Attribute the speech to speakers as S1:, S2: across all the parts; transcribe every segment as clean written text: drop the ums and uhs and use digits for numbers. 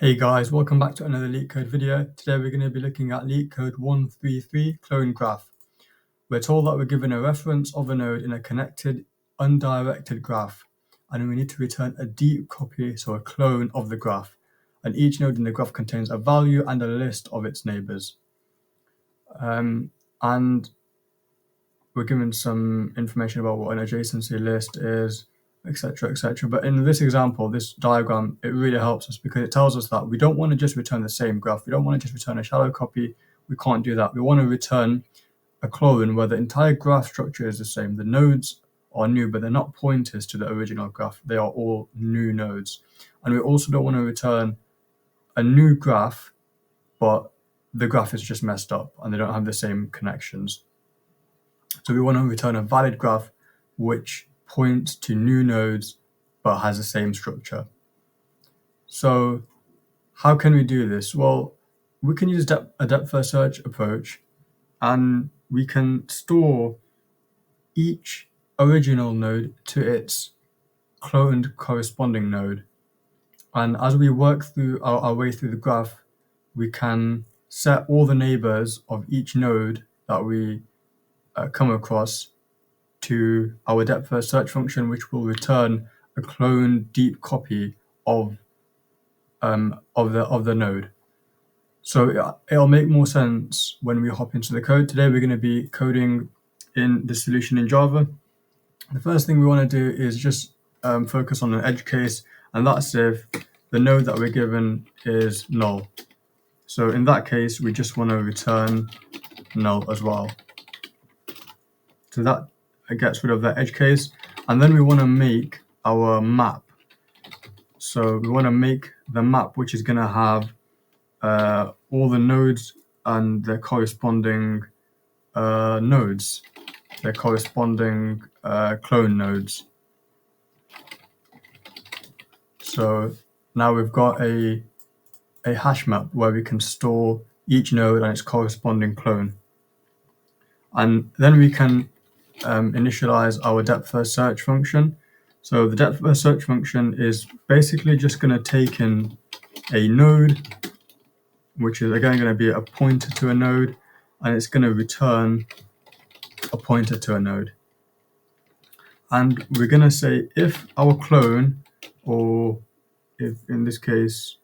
S1: Hey guys, welcome back to another Leetcode video. Today we're going to be looking at Leetcode 133 clone graph. We're told that we're given a reference of a node in a connected, undirected graph, and we need to return a deep copy, so a clone of the graph. And each node in the graph contains a value and a list of its neighbors. And we're given some information about what an adjacency list is, etc., etc. But in this example, this diagram, it really helps us because it tells us that we don't want to just return the same graph. We don't want to just return a shallow copy. We can't do that. We want to return a clone where the entire graph structure is the same. The nodes are new, but they're not pointers to the original graph. They are all new nodes. And we also don't want to return a new graph, but the graph is just messed up and they don't have the same connections. So we want to return a valid graph which points to new nodes but has the same structure. So how can we do this? Well, we can use a depth-first search approach, and we can store each original node to its cloned corresponding node. And as we work through our way through the graph, we can set all the neighbors of each node that we come across to our depth-first search function, which will return a cloned deep copy of the node. So it'll make more sense when we hop into the code. Today we're going to be coding in the solution in Java. The first thing we want to do is just focus on an edge case, and that's if the node that we're given is null. So in that case, we just want to return null as well. So that gets rid of that edge case, and then we want to make our map. So we want to make the map which is going to have all the nodes and their corresponding nodes, their corresponding clone nodes. So now we've got a hash map where we can store each node and its corresponding clone, and then we can initialize our depth-first search function. So the depth-first search function is basically just going to take in a node, which is again going to be a pointer to a node, and it's going to return a pointer to a node. And we're going to say if our clone, or if in this case,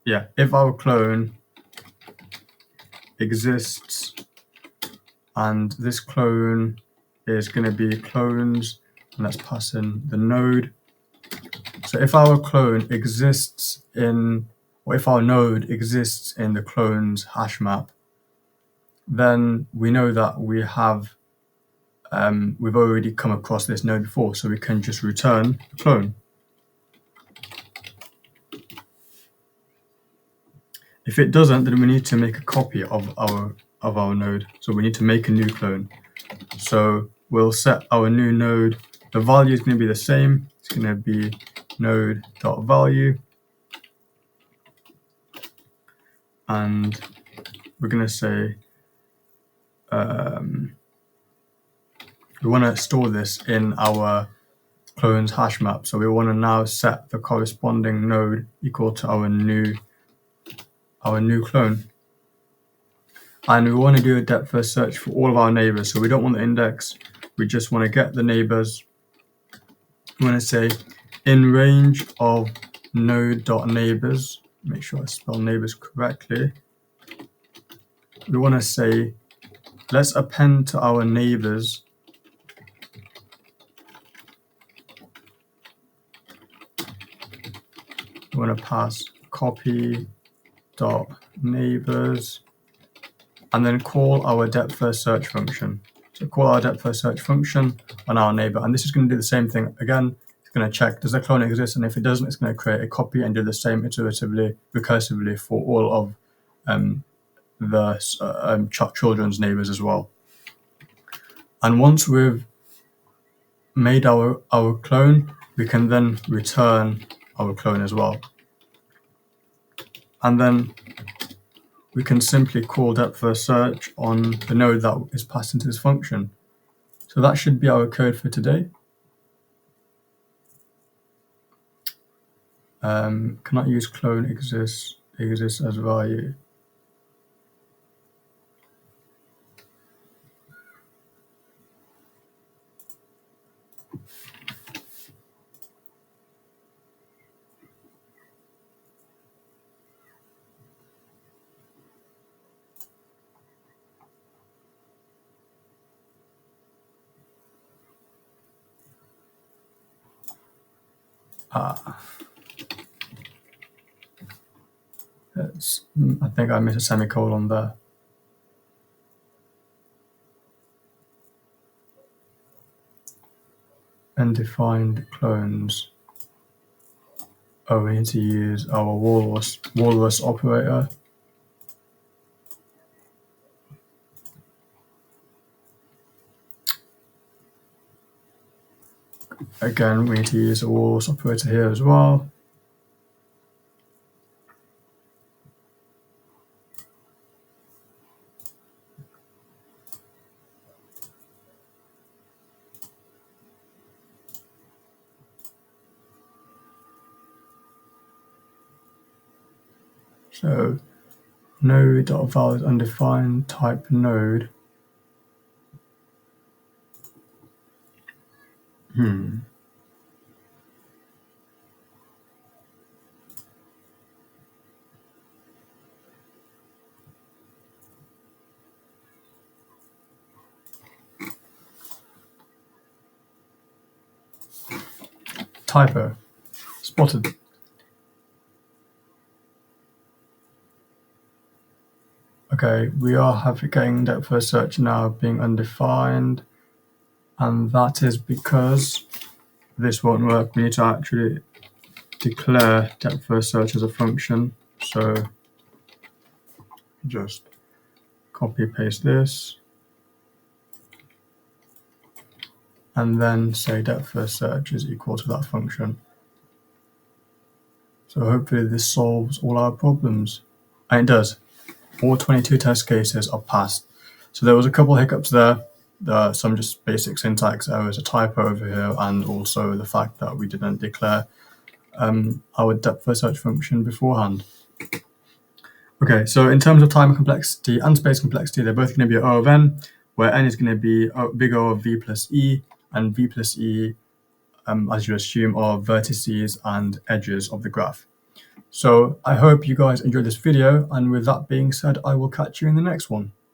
S1: if our clone exists, and this clone is going to be clones, and let's pass in the node. So if our clone exists or if our node exists in the clone's hash map, then we know that we have we've already come across this node before, so we can just return the clone. If it doesn't, then we need to make a copy of our node. So we need to make a new clone. So we'll set our new node. The value is going to be the same. It's going to be node.value. And we're going to say we want to store this in our clone's hash map. So we want to now set the corresponding node equal to our new clone. And we want to do a depth-first search for all of our neighbors. So we don't want the index, we just want to get the neighbors. We want to say in range of node.neighbors, make sure I spell neighbors correctly. We want to say, let's append to our neighbors we want to pass copy dot neighbors, and then call our depth-first search function. So call our depth-first search function on our neighbor, and this is going to do the same thing again. It's going to check, does the clone exist, and if it doesn't, it's going to create a copy and do the same iteratively, recursively for all of the children's neighbors as well. And once we've made our clone, we can then return our clone as well. And then we can simply call depth-first search on the node that is passed into this function. So that should be our code for today. Cannot use clone exists as value. I think I missed a semicolon there. Undefined clones. Oh, we need to use our walrus operator. Again, we need to use a walrus operator here as well. So node.val is undefined, type node. Typo. Spotted. Okay, we are getting depth first search now being undefined, and that is because this won't work. We need to actually declare depth first search as a function. So just copy paste this and then say depth first search is equal to that function. So hopefully this solves all our problems. And it does. All 22 test cases are passed. So there was a couple hiccups there. Some just basic syntax errors, a typo over here, and also the fact that we didn't declare our depth first search function beforehand. Okay, so in terms of time complexity and space complexity, they're both going to be O of n, where n is going to be big O of v plus e, and v plus e, as you assume, are vertices and edges of the graph. So I hope you guys enjoyed this video, and with that being said, I will catch you in the next one.